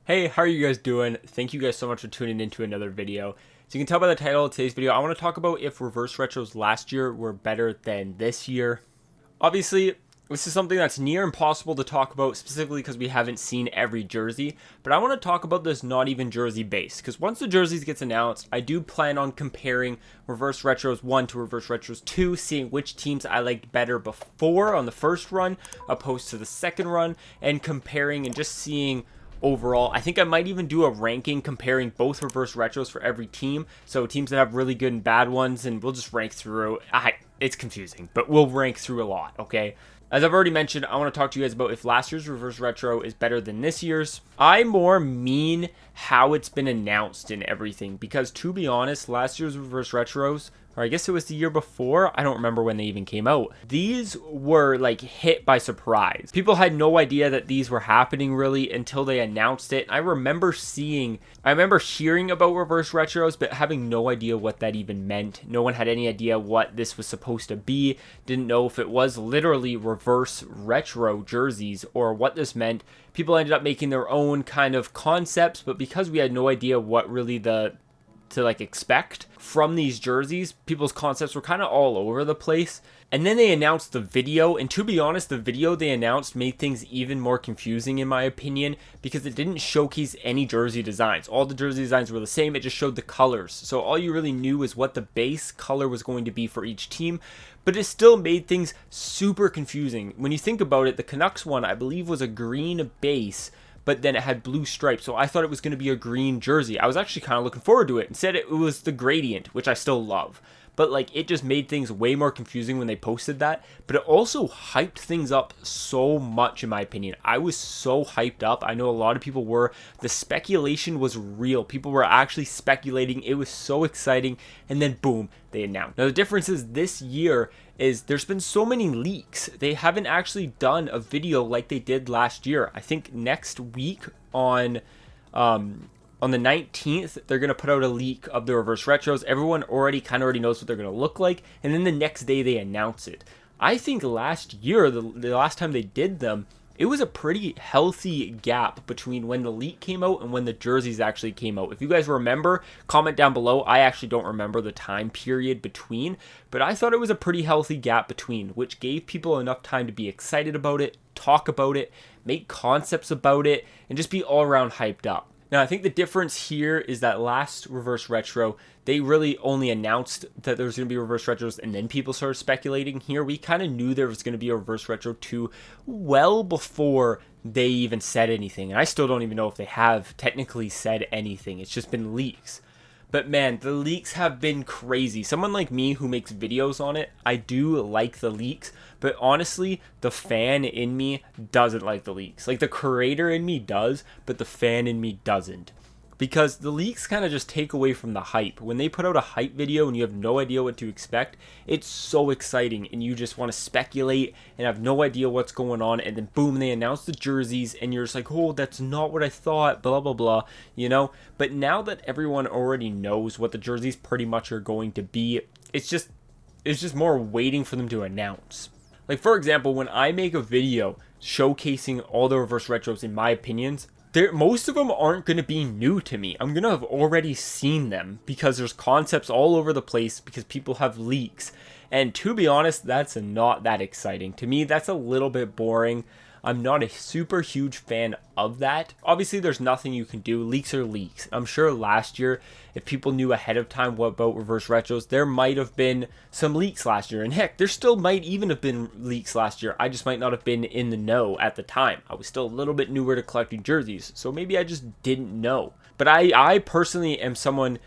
Hey, how are you guys doing? Thank you guys so much for tuning into another video. So you can tell by the title of today's video, I want to talk about if reverse retros last year were better than this year. Obviously, this is something that's near impossible to talk about, specifically because we haven't seen every jersey, but I want to talk about this not even jersey base, because once the jerseys gets announced, I do plan on comparing reverse retros 1 to reverse retros 2, seeing which teams I liked better before on the first run opposed to the second run, and comparing and just seeing overall. I think I might even do a ranking comparing both reverse retros for every team, so teams that have really good and bad ones, and we'll just rank through. It's confusing, but we'll rank through a lot, okay? As I've already mentioned, I want to talk to you guys about if last year's reverse retro is better than this year's. I more mean how it's been announced and everything, because to be honest, last year's reverse retros, or I guess it was the year before, I don't remember when they even came out, these were like hit by surprise. People had no idea that these were happening really until they announced it. I remember hearing about reverse retros, but having no idea what that even meant. No one had any idea what this was supposed to be, didn't know if it was literally reverse retro jerseys or what this meant. People ended up making their own kind of concepts, but because we had no idea what really to expect from these jerseys, people's concepts were kind of all over the place. And then they announced the video, and to be honest, the video they announced made things even more confusing in my opinion, because it didn't showcase any jersey designs. All the jersey designs were the same, it just showed the colors. So all you really knew was what the base color was going to be for each team, but it still made things super confusing. When you think about it, the Canucks one, I believe, was a green base, but then it had blue stripes, so I thought it was going to be a green jersey. I was actually kind of looking forward to it. Instead, it was the gradient, which I still love. But like, it just made things way more confusing when they posted that. But it also hyped things up so much, in my opinion. I was so hyped up. I know a lot of people were. The speculation was real. People were actually speculating. It was so exciting. And then boom, they announced. Now the difference is this year is there's been so many leaks. They haven't actually done a video like they did last year. I think next week on the 19th, they're going to put out a leak of the reverse retros. Everyone already knows what they're going to look like. And then the next day they announce it. I think last year, the last time they did them, it was a pretty healthy gap between when the leak came out and when the jerseys actually came out. If you guys remember, comment down below. I actually don't remember the time period between, but I thought it was a pretty healthy gap between, which gave people enough time to be excited about it, talk about it, make concepts about it, and just be all around hyped up. Now, I think the difference here is that last reverse retro, they really only announced that there was going to be reverse retros and then people started speculating. Here, we kind of knew there was going to be a reverse retro 2 well before they even said anything. And I still don't even know if they have technically said anything. It's just been leaks. But man, the leaks have been crazy. Someone like me who makes videos on it, I do like the leaks, but honestly, the fan in me doesn't like the leaks. Like, the creator in me does, but the fan in me doesn't. Because the leaks kind of just take away from the hype. When they put out a hype video and you have no idea what to expect, it's so exciting and you just want to speculate and have no idea what's going on, and then boom, they announce the jerseys and you're just like, oh, that's not what I thought, blah, blah, blah, you know? But now that everyone already knows what the jerseys pretty much are going to be, it's just more waiting for them to announce. Like, for example, when I make a video showcasing all the reverse retros in my opinions, most of them aren't going to be new to me. I'm going to have already seen them because there's concepts all over the place because people have leaks. And to be honest, that's not that exciting. To me, that's a little bit boring. I'm not a super huge fan of that. Obviously, there's nothing you can do. Leaks are leaks. I'm sure last year, if people knew ahead of time what about reverse retros, there might have been some leaks last year. And heck, there still might even have been leaks last year. I just might not have been in the know at the time. I was still a little bit newer to collecting jerseys, so maybe I just didn't know. But I personally am someone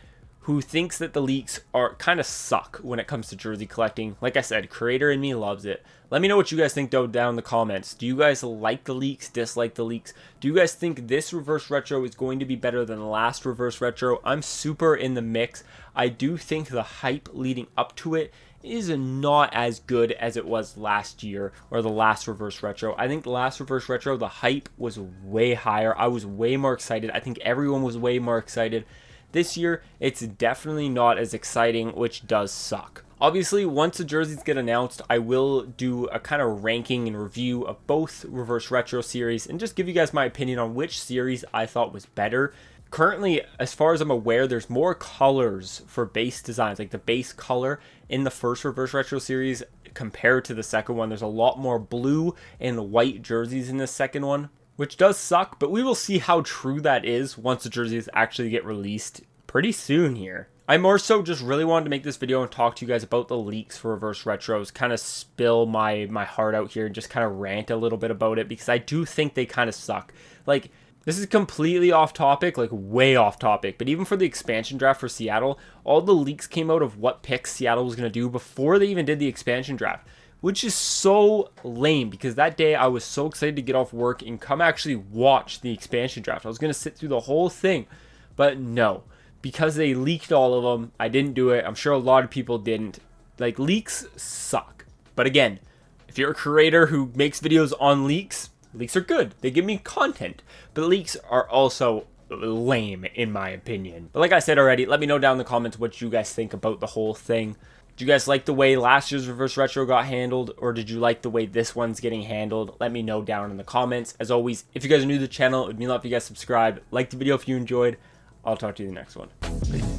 who thinks that the leaks are kind of suck when it comes to jersey collecting. Like I said, creator in me loves it. Let me know what you guys think down in the comments. Do you guys like the leaks, dislike the leaks? Do you guys think this reverse retro is going to be better than the last reverse retro? I'm super in the mix. I do think the hype leading up to it is not as good as it was last year or the last reverse retro. I think the last reverse retro, the hype was way higher. I was way more excited. I think everyone was way more excited. This year, it's definitely not as exciting, which does suck. Obviously, once the jerseys get announced, I will do a kind of ranking and review of both Reverse Retro series and just give you guys my opinion on which series I thought was better. Currently, as far as I'm aware, there's more colors for base designs, like the base color in the first Reverse Retro series compared to the second one. There's a lot more blue and white jerseys in the second one, which does suck, but we will see how true that is once the jerseys actually get released pretty soon here. I more so just really wanted to make this video and talk to you guys about the leaks for Reverse Retros, kind of spill my heart out here and just kind of rant a little bit about it, because I do think they kind of suck. Like, this is completely off topic, like way off topic, but even for the expansion draft for Seattle, all the leaks came out of what picks Seattle was going to do before they even did the expansion draft, which is so lame, because that day I was so excited to get off work and come actually watch the expansion draft. I was going to sit through the whole thing, but no. Because they leaked all of them, I didn't do it. I'm sure a lot of people didn't. Like, leaks suck. But again, if you're a creator who makes videos on leaks, leaks are good. They give me content. But leaks are also lame, in my opinion. But like I said already, let me know down in the comments what you guys think about the whole thing. Did you guys like the way last year's Reverse Retro got handled, or did you like the way this one's getting handled? Let me know down in the comments. As always, if you guys are new to the channel, it would mean a lot if you guys subscribe. Like the video if you enjoyed. I'll talk to you in the next one. Peace.